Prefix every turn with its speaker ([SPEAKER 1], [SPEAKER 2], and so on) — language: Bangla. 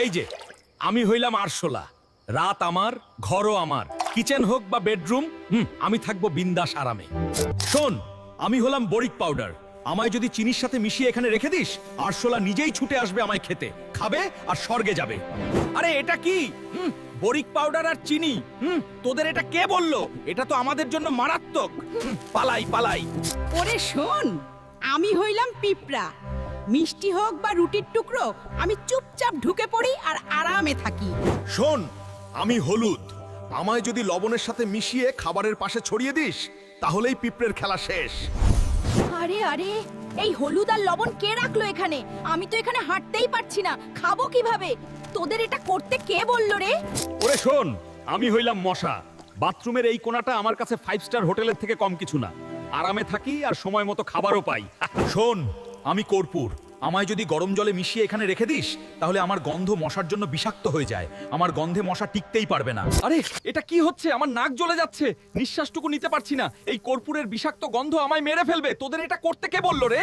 [SPEAKER 1] এই যে আমি হইলাম আরশোলা, রাত আমার, ঘরও আমার, কিচেন হোক বা বেডরুম, আমি থাকবো বিন্দাস আরামে। শোন, আমি হলাম বরিক পাউডার, আমায় যদি চিনির সাথে মিশিয়ে এখানে রেখে দিস, আরশোলা নিজেই ছুটে আসবে আমায় খেতে, খাবে আর স্বর্গে যাবে। আরে এটা কি? বরিক পাউডার আর চিনি? তোদের এটা কে বললো? এটা তো আমাদের জন্য মারাত্মক। পালাই পালাই।
[SPEAKER 2] ওরে শোন, আমি হইলাম পিঁপড়া। মিষ্টি হোক বা রুটির টুকরো, আমি চুপচাপ ঢুকে পড়ি আর আরামে থাকি।
[SPEAKER 1] শোন, আমি হলুদ, আমায় যদি লবণের সাথে মিশিয়ে খাবারের পাশে ছড়িয়ে দিস, তাহলেই পিঁপড়ের খেলা শেষ।
[SPEAKER 3] আরে আরে, এই হলুদ আর লবণ কে রাখলো এখানে? আমি তো এখানে হাঁটতেই পারছি না, খাবো কিভাবে? তোদের এটা করতে কে বললো রে?
[SPEAKER 1] ওরে শোন, আমি হইলাম মশা, বাথরুমের এই কোণাটা আমার কাছে 5 স্টার হোটেলের থেকে কম কিছু না, আরামে থাকি আর সময় মতো খাবারও পাই। শোন, আমি কর্পূর, আমায় যদি গরম জলে মিশিয়ে এখানে রেখে দিস, তাহলে আমার গন্ধ মশার জন্য বিষাক্ত হয়ে যায়, আমার গন্ধে মশা টিকতেই পারবে না। আরে এটা কি হচ্ছে? আমার নাক জ্বলে যাচ্ছে, নিঃশ্বাসটুকু নিতে পারছি না, এই কর্পূরের বিষাক্ত গন্ধ আমায় মেরে ফেলবে। তোদের এটা করতে কে বললো রে?